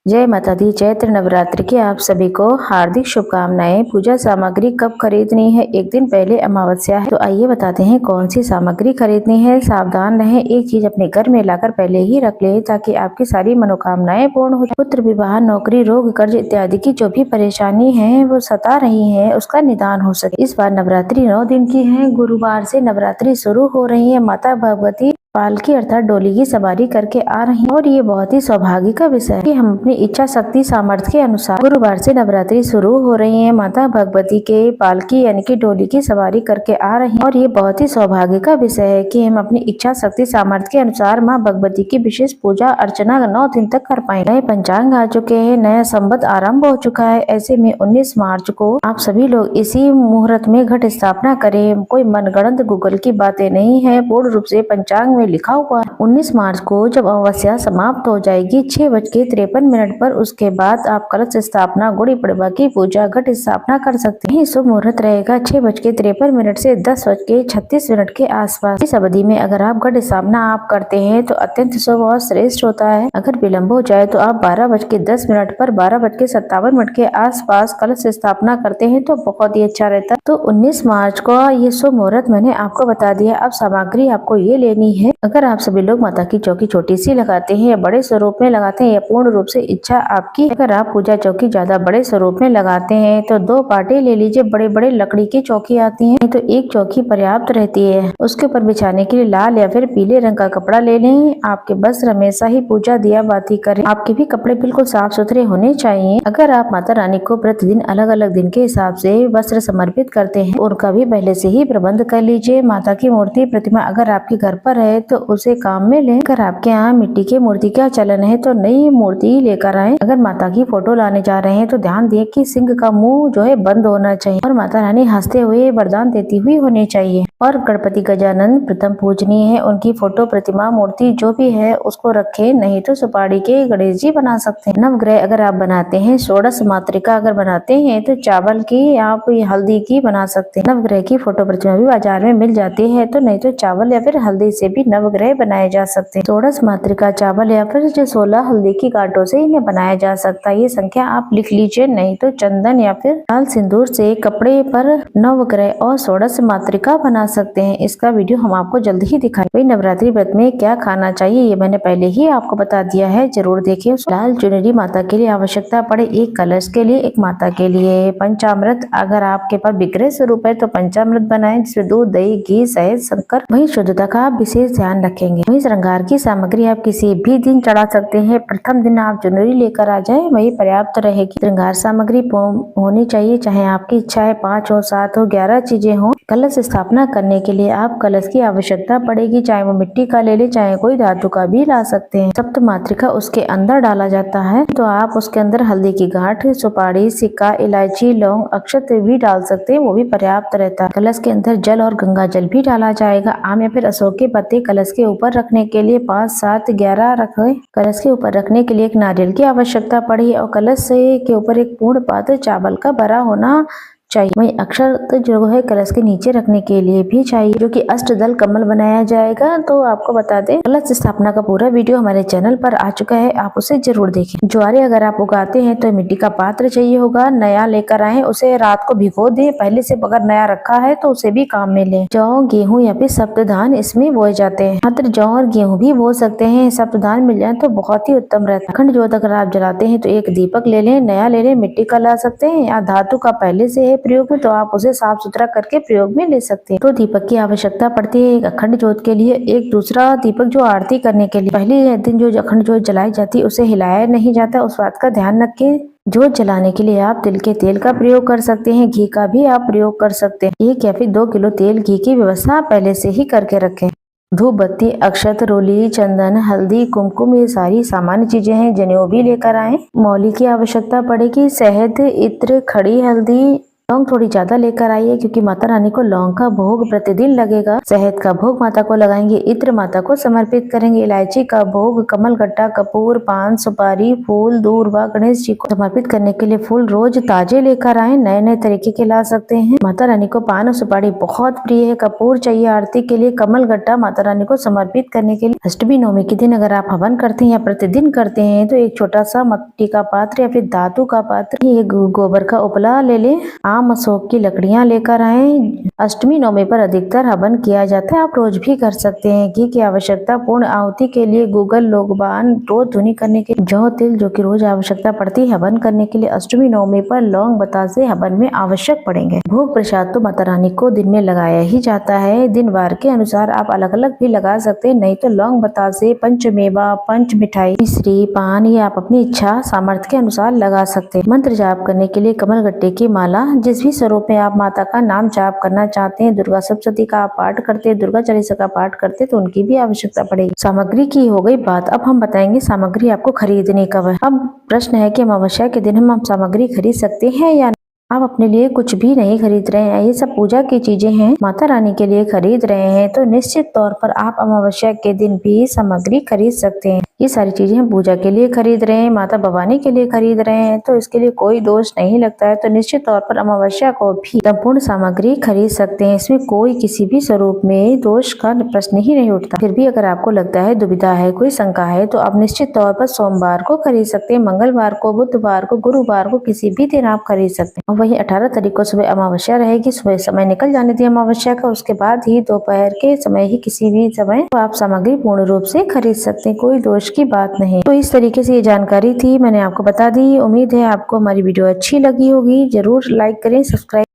जय माता दी। चैत्र नवरात्रि की आप सभी को हार्दिक शुभकामनाएं। पूजा सामग्री कब खरीदनी है? एक दिन पहले अमावस्या है, तो आइए बताते हैं कौन सी सामग्री खरीदनी है। सावधान रहें, एक चीज अपने घर में लाकर पहले ही रख ले ताकि आपकी सारी मनोकामनाएं पूर्ण हो। पुत्र, विवाह, नौकरी, रोग, कर्ज इत्यादि की जो भी परेशानी है वो सता रही है, उसका निदान हो सके। इस बार नवरात्रि 9 दिन की है। गुरुवार से नवरात्रि शुरू हो रही है। माता भगवती पालकी अर्थात डोली की सवारी करके आ रही हैं और ये बहुत ही सौभाग्य का विषय है कि हम अपनी इच्छा शक्ति सामर्थ्य के अनुसार गुरुवार से नवरात्रि शुरू हो रही है। माता भगवती के पालकी यानी कि डोली की सवारी करके आ रही हैं और ये बहुत ही सौभाग्य का विषय है कि हम अपनी इच्छा शक्ति सामर्थ्य के अनुसार माँ भगवती की विशेष पूजा अर्चना 9 दिन तक कर पाए। नए पंचांग आ चुके हैं, नया संवत आरंभ हो चुका है। ऐसे में 19 मार्च को आप सभी लोग इसी मुहूर्त में घट स्थापना करें। कोई मनगढ़ंत गूगल की बातें नहीं है, पूर्ण रूप से पंचांग में लिखा हुआ है। 19 मार्च को जब अमावस्या समाप्त हो जाएगी 6:53 पर, उसके बाद आप कलश स्थापना, गुड़ी पड़वा की पूजा, घट स्थापना कर सकते हैं। शुभ मुहूर्त रहेगा 6:53 से 10:36 के आसपास। इस अवधि में अगर आप घट स्थापना आप करते हैं तो अत्यंत शुभ और श्रेष्ठ होता है। अगर विलम्ब हो जाए तो आप 12:10 पर 12:57 के आसपास कलश स्थापना करते हैं तो बहुत ही अच्छा रहता है। तो 19 मार्च को ये शुभ मुहूर्त मैंने आपको बता दिया। अब सामग्री आपको ये लेनी है। अगर आप सभी लोग माता की चौकी छोटी सी लगाते हैं या बड़े स्वरूप में लगाते हैं या पूर्ण रूप से इच्छा आपकी, अगर आप पूजा चौकी ज्यादा बड़े स्वरूप में लगाते हैं तो 2 पाटे ले लीजिए। बड़े बड़े लकड़ी की चौकी आती हैं तो एक चौकी पर्याप्त रहती है। उसके ऊपर बिछाने के लिए लाल या फिर पीले रंग का कपड़ा ले लें। आपके वस्त्र हमेशा ही पूजा दिया बाती करें। आपके भी कपड़े बिल्कुल साफ सुथरे होने चाहिए। अगर आप माता रानी को प्रतिदिन अलग अलग दिन के हिसाब से वस्त्र समर्पित करते हैं, उनका भी पहले से ही प्रबंध कर लीजिए। माता की मूर्ति प्रतिमा अगर आपके घर पर है तो उसे काम में लें। अगर आपके यहाँ मिट्टी की मूर्ति का चलन है तो नई मूर्ति लेकर आए। अगर माता की फोटो लाने जा रहे हैं तो ध्यान दें कि सिंह का मुंह जो है बंद होना चाहिए और माता रानी हंसते हुए वरदान देती हुई होनी चाहिए। और गणपति गजानन प्रथम पूजनीय है, उनकी फोटो, प्रतिमा, मूर्ति जो भी है उसको रखें। नहीं तो सुपारी के गणेश जी बना सकते हैं। नवग्रह अगर आप बनाते हैं, षोडश मातृका अगर बनाते हैं तो चावल की आप हल्दी की बना सकते हैं। नवग्रह की फोटो प्रतिमा भी बाजार में मिल जाती है, तो नहीं तो चावल या फिर हल्दी से भी नवग्रह बनाए जा सकते हैं। 16 मातृका चावल या फिर जो 16 हल्दी की गांठों से इन्हें बनाया जा सकता है। ये संख्या आप लिख लीजिए। नहीं तो चंदन या फिर लाल सिंदूर से कपड़े पर नवग्रह और 16 मातृका बना सकते हैं। इसका वीडियो हम आपको जल्द ही दिखाएंगे। भाई नवरात्रि व्रत में क्या खाना चाहिए ये मैंने पहले ही आपको बता दिया है, जरूर देखिए। लाल चुनरी माता के लिए आवश्यकता पड़े, एक कलश के लिए, एक माता के लिए। पंचामृत अगर आपके पास विग्रह स्वरूप है तो पंचामृत बनाएं जिसमें दूध, दही, घी, शहद, शक्कर। वही शुद्धता का आप विशेष ध्यान रखेंगे। वही श्रृंगार की सामग्री आप किसी भी दिन चढ़ा सकते हैं। प्रथम दिन आप चुनरी लेकर आ जाए, वही पर्याप्त रहेगी। श्रृंगार सामग्री होनी चाहिए, चाहे आपकी इच्छा है 5 हो, 7 हो, 11 चीजें हो। कलश स्थापना करने के लिए आप कलश की आवश्यकता पड़ेगी, चाहे वो मिट्टी का ले ले, चाहे कोई धातु का भी ला सकते हैं। सप्त मातृका उसके अंदर डाला जाता है, तो आप उसके अंदर हल्दी की गांठ, सुपारी, सिक्का, इलायची, लौंग, अक्षत भी डाल सकते हैं, वो भी पर्याप्त रहता है। कलश के अंदर जल और गंगा जल भी डाला जाएगा। आम या फिर अशोक के पत्ते कलश के ऊपर रखने के लिए 5, 7, 11 रखें। कलश के ऊपर रखने के लिए एक नारियल की आवश्यकता पड़ी और कलश के ऊपर एक पूर्ण पात्र चावल का भरा होना चाहिए। वही अक्षत जो है कलश के नीचे रखने के लिए भी चाहिए, जो कि अष्टदल कमल बनाया जाएगा। तो आपको बता दें कलश स्थापना का पूरा वीडियो हमारे चैनल पर आ चुका है, आप उसे जरूर देखें। ज्वारे अगर आप उगाते हैं तो मिट्टी का पात्र चाहिए होगा, नया लेकर आए, उसे रात को भिगो दें पहले से। अगर नया रखा है तो उसे भी काम में लें। जौ, गेहूँ या फिर सप्तधान इसमें बोए जाते हैं। मात्र जौ और गेहूँ भी बो सकते हैं, सप्तधान मिल जाए तो बहुत ही उत्तम रहता है। अखंड ज्योत अगर आप जलाते हैं तो एक दीपक ले लें, नया ले लें, मिट्टी का ला सकते हैं या धातु का पहले से है प्रयोग में तो आप उसे साफ सुथरा करके प्रयोग में ले सकते हैं। तो दीपक की आवश्यकता पड़ती है एक अखंड ज्योत के लिए। एक दूसरा दीपक जो आरती करने के लिए पहले दिन जो अखंड ज्योत जलाई जाती है उसे हिलाया नहीं जाता, उस बात का ध्यान रखें। ज्योत जलाने के लिए आप तिल के तेल का प्रयोग कर सकते हैं, घी का भी आप प्रयोग कर सकते हैं। 1 या फिर 2 किलो तेल घी की व्यवस्था पहले से ही करके रखें। धूप बत्ती, अक्षत, रोली, चंदन, हल्दी, कुमकुम ये सारी सामान्य चीजें हैं। जनेऊ भी लेकर आए। मौली की आवश्यकता पड़ेगी, शहद, इत्र, खड़ी हल्दी, लौंग थोड़ी ज्यादा लेकर आइए क्योंकि माता रानी को लौंग का भोग प्रतिदिन लगेगा। शहद का भोग माता को लगाएंगे, इत्र माता को समर्पित करेंगे, इलायची का भोग, कमलगट्टा, कपूर, पान, सुपारी, फूल, दूर्वा, गणेश जी को समर्पित करने के लिए फूल रोज ताजे लेकर आए, नए नए तरीके के ला सकते हैं। माता रानी को पान और सुपारी बहुत प्रिय है। कपूर चाहिए आरती के लिए, कमलगट्टा माता रानी को समर्पित करने के लिए। अष्टमी नवमी के दिन अगर आप हवन करते हैं या प्रतिदिन करते हैं तो एक छोटा सा मट्टी का पात्र या फिर धातु का पात्र, ये गोबर का उपला ले ले, आम अशोक की लकड़ियां लेकर आए। अष्टमी नवमी पर अधिकतर हवन किया जाता है, आप रोज भी कर सकते हैं। घी की आवश्यकता पूर्ण आहुति के लिए, गूगल लोगबान रोज धुनी करने के, जौ तिल जो कि रोज आवश्यकता पड़ती है हवन करने के लिए। अष्टमी नवमी पर लौंग बतासे हवन में आवश्यक पड़ेंगे। भोग प्रसाद तो माता रानी को दिन में लगाया ही जाता है, दिन वार के अनुसार आप अलग अलग भी लगा सकते हैं, नहीं तो लौंग बतासे, पंचमेवा, पंच मिठाई, मिश्री, पान ये आप अपनी इच्छा सामर्थ्य के अनुसार लगा सकते हैं। मंत्र जाप करने के लिए कमलगट्टे की माला, जिस भी स्वरूप में आप माता का नाम जाप करना चाहते हैं, दुर्गा सप्तशती का आप पाठ करते हैं, दुर्गा चालीसा का पाठ करते हैं तो उनकी भी आवश्यकता पड़ेगी। सामग्री की हो गई बात, अब हम बताएंगे सामग्री आपको खरीदने कब है। अब प्रश्न है कि अमावस्या के दिन हम सामग्री खरीद सकते हैं या आप अपने लिए कुछ भी नहीं खरीद रहे हैं, ये सब पूजा की चीजें हैं, माता रानी के लिए खरीद रहे हैं तो निश्चित तौर पर आप अमावस्या के दिन भी सामग्री खरीद सकते हैं। ये सारी चीजें हम पूजा के लिए खरीद रहे हैं, माता भवानी के लिए खरीद रहे हैं तो इसके लिए कोई दोष नहीं लगता है, तो निश्चित तौर पर अमावस्या को भी संपूर्ण सामग्री खरीद सकते हैं। इसमें कोई किसी भी स्वरूप में दोष का प्रश्न ही नहीं उठता। फिर भी अगर आपको लगता है, दुविधा है, कोई शंका है तो आप निश्चित तौर पर सोमवार को खरीद सकते हैं, मंगलवार को, बुधवार को, गुरुवार को, किसी भी दिन आप खरीद सकते हैं। वही 18 तारीख को सुबह अमावस्या रहेगी, सुबह समय निकल जाने दी अमावस्या का, उसके बाद ही दोपहर के समय ही किसी भी समय तो आप सामग्री पूर्ण रूप से खरीद सकते हैं, कोई दोष की बात नहीं। तो इस तरीके से ये जानकारी थी, मैंने आपको बता दी। उम्मीद है आपको हमारी वीडियो अच्छी लगी होगी, जरूर लाइक करें, सब्सक्राइब